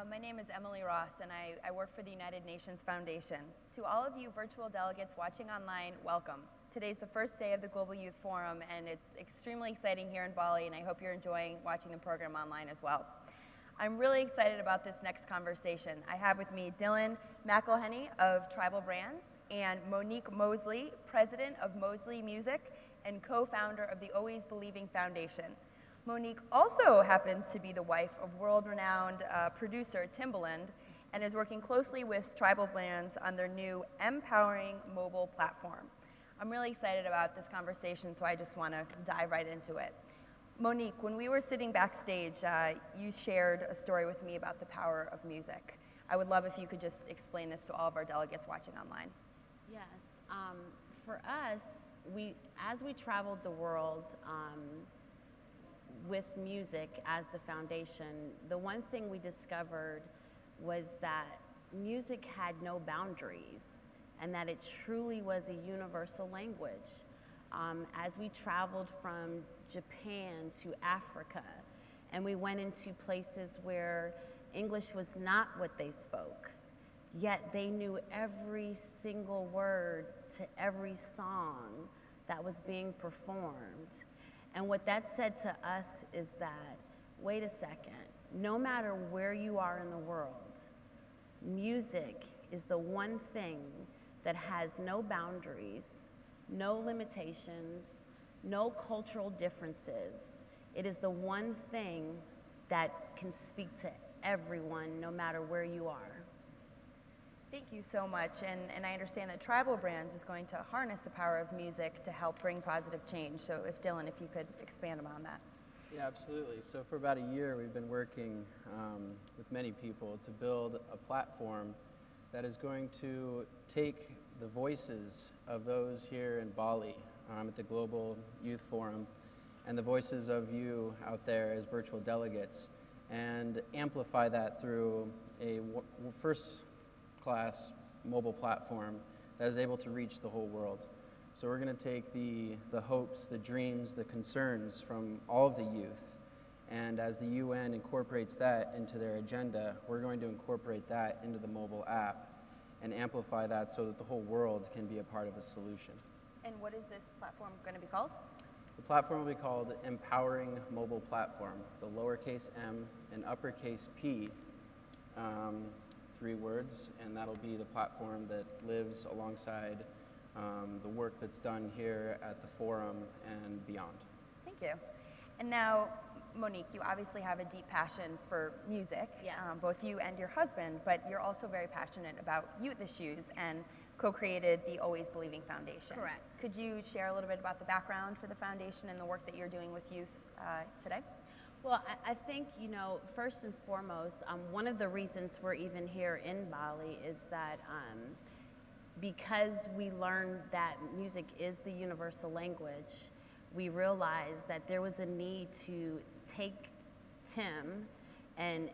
My name is Emily Ross, and I work for the United Nations Foundation. To all of you virtual delegates watching online, welcome. Today's the first day of the Global Youth Forum, and it's extremely exciting here in Bali, and I hope you're enjoying watching the program online as well. I'm really excited about this next conversation. I have with me Dylan McIlhenny of Tribal Brands and Monique Mosley, president of Mosley Music and co-founder of the Always Believing Foundation. Monique also happens to be the wife of world-renowned producer Timbaland and is working closely with Tribal Brands on their new mPowering mobile platform. I'm really excited about this conversation, so I just want to dive right into it. Monique, when we were sitting backstage, you shared a story with me about the power of music. I would love if you could just explain this to all of our delegates watching online. Yes. For us, as we traveled the world, with music as the foundation, the one thing we discovered was that music had no boundaries and that it truly was a universal language. As we traveled from Japan to Africa and we went into places where English was not what they spoke, yet they knew every single word to every song that was being performed. And what that said to us is that, wait a second, no matter where you are in the world, music is the one thing that has no boundaries, no limitations, no cultural differences. It is the one thing that can speak to everyone, no matter where you are. Thank you so much, and I understand that Tribal Brands is going to harness the power of music to help bring positive change. So if Dylan, if you could expand upon that. Yeah, absolutely. So for about a year, we've been working with many people to build a platform that is going to take the voices of those here in Bali at the Global Youth Forum and the voices of you out there as virtual delegates and amplify that through a first-class mobile platform that is able to reach the whole world. So we're going to take the hopes, the dreams, the concerns from all of the youth, and as the UN incorporates that into their agenda, we're going to incorporate that into the mobile app and amplify that so that the whole world can be a part of the solution. And what is this platform going to be called? The platform will be called mPowering Mobile Platform, the lowercase m and uppercase P, 3 words, and that'll be the platform that lives alongside the work that's done here at the forum and beyond. Thank you. And now, Monique, you obviously have a deep passion for music, yes. Both you and your husband, but you're also very passionate about youth issues and co-created the Always Believing Foundation. Correct. Could you share a little bit about the background for the foundation and the work that you're doing with youth today? Well, I think, first and foremost, one of the reasons we're even here in Bali is that because we learned that music is the universal language, we realized that there was a need to take Tim and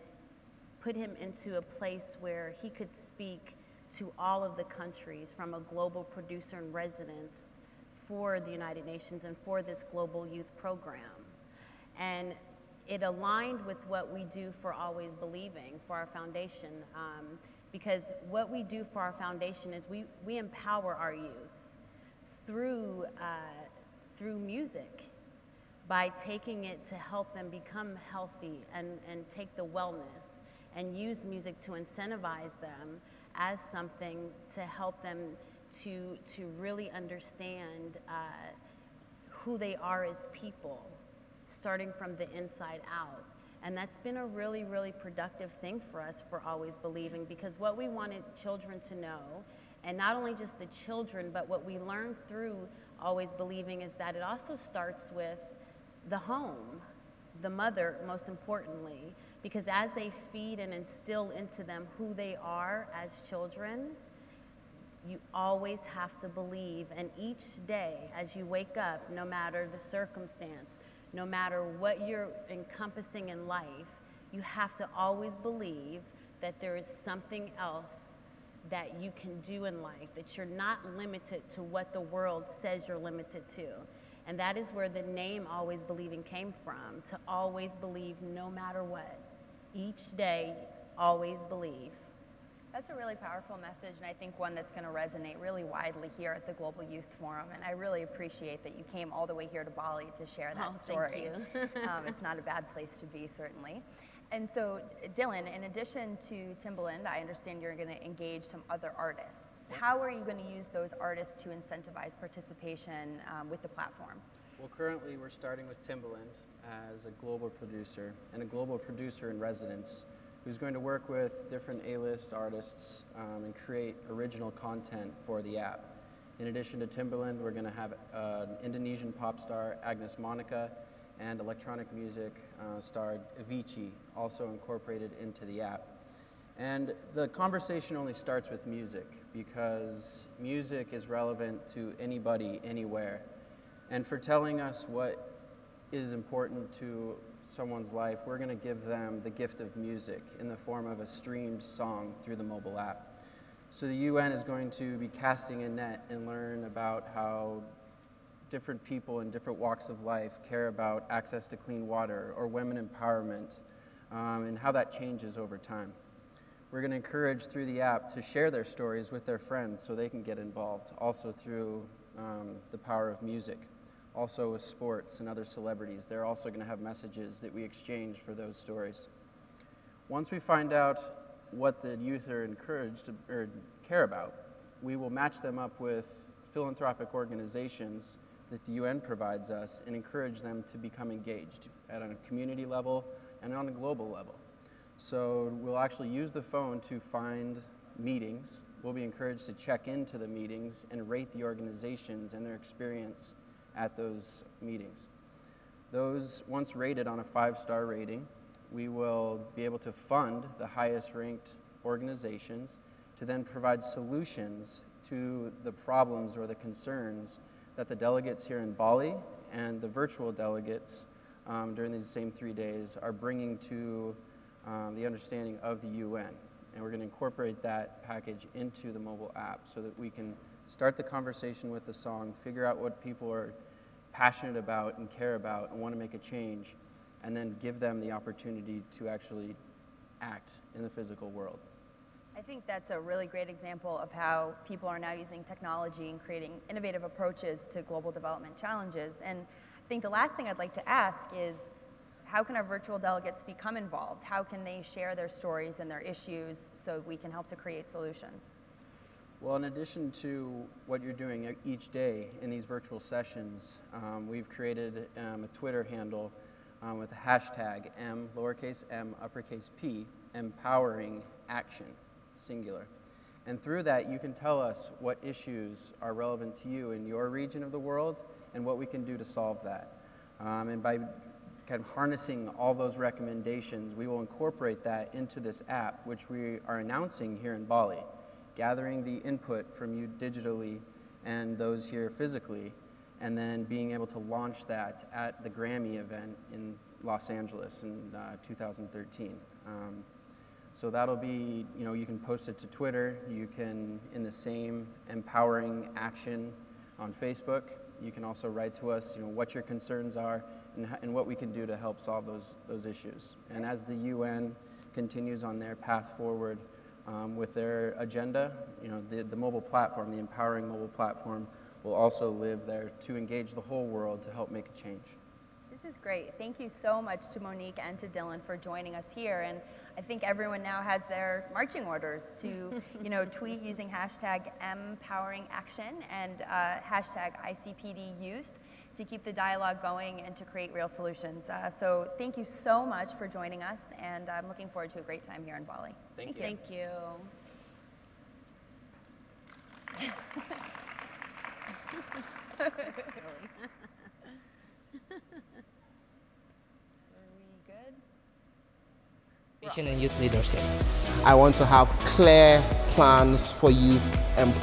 put him into a place where he could speak to all of the countries from a global producer in residence for the United Nations and for this global youth program. And it aligned with what we do for Always Believing, for our foundation, because what we do for our foundation is we empower our youth through music by taking it to help them become healthy and take the wellness and use music to incentivize them as something to help them to really understand who they are as people, starting from the inside out. And that's been a really, really productive thing for us for Always Believing, because what we wanted children to know, and not only just the children, but what we learned through Always Believing is that it also starts with the home, the mother most importantly, because as they feed and instill into them who they are as children, you always have to believe. And each day as you wake up, no matter the circumstance, no matter what you're encompassing in life, you have to always believe that there is something else that you can do in life, that you're not limited to what the world says you're limited to. And that is where the name Always Believing came from, to always believe no matter what. Each day, always believe. That's a really powerful message, and I think one that's going to resonate really widely here at the Global Youth Forum. And I really appreciate that you came all the way here to Bali to share that story. Thank you. It's not a bad place to be, certainly. And so, Dylan, in addition to Timbaland, I understand you're going to engage some other artists. How are you going to use those artists to incentivize participation with the platform? Well, currently we're starting with Timbaland as a global producer and a global producer in residence, who's going to work with different A-list artists and create original content for the app. In addition to Timbaland, we're going to have an Indonesian pop star, Agnes Monica, and electronic music star Avicii also incorporated into the app. And the conversation only starts with music, because music is relevant to anybody, anywhere. And for telling us what is important to someone's life, we're going to give them the gift of music in the form of a streamed song through the mobile app. So the UN is going to be casting a net and learn about how different people in different walks of life care about access to clean water or women empowerment, and how that changes over time. We're going to encourage through the app to share their stories with their friends so they can get involved, also through the power of music. Also with sports and other celebrities, they're also going to have messages that we exchange for those stories. Once we find out what the youth are encouraged to, or care about, we will match them up with philanthropic organizations that the UN provides us and encourage them to become engaged at a community level and on a global level. So we'll actually use the phone to find meetings. We'll be encouraged to check into the meetings and rate the organizations and their experience at those meetings. Those, once rated on a 5-star rating, we will be able to fund the highest ranked organizations to then provide solutions to the problems or the concerns that the delegates here in Bali and the virtual delegates during these same 3 days are bringing to the understanding of the UN. And we're going to incorporate that package into the mobile app so that we can start the conversation with the song, figure out what people are passionate about and care about and want to make a change, and then give them the opportunity to actually act in the physical world. I think that's a really great example of how people are now using technology and creating innovative approaches to global development challenges. And I think the last thing I'd like to ask is, how can our virtual delegates become involved? How can they share their stories and their issues so we can help to create solutions? Well, in addition to what you're doing each day in these virtual sessions, we've created a Twitter handle with the hashtag M, lowercase m, uppercase P, mPowering action, singular. And through that, you can tell us what issues are relevant to you in your region of the world and what we can do to solve that. And by kind of harnessing all those recommendations, we will incorporate that into this app, which we are announcing here in Bali, gathering the input from you digitally and those here physically, and then being able to launch that at the Grammy event in Los Angeles in 2013. So that'll be, you can post it to Twitter, you can, in the same mPowering action on Facebook, you can also write to us, what your concerns are and what we can do to help solve those issues. And as the UN continues on their path forward with their agenda, the mobile platform, the mPowering mobile platform, will also live there to engage the whole world to help make a change. This is great. Thank you so much to Monique and to Dylan for joining us here. And I think everyone now has their marching orders to, tweet using hashtag mPoweringAction and hashtag ICPDYouth to keep the dialogue going and to create real solutions. So thank you so much for joining us, and I'm looking forward to a great time here in Bali. Thank you. Thank you. And youth leadership. I want to have clear plans for youth employment.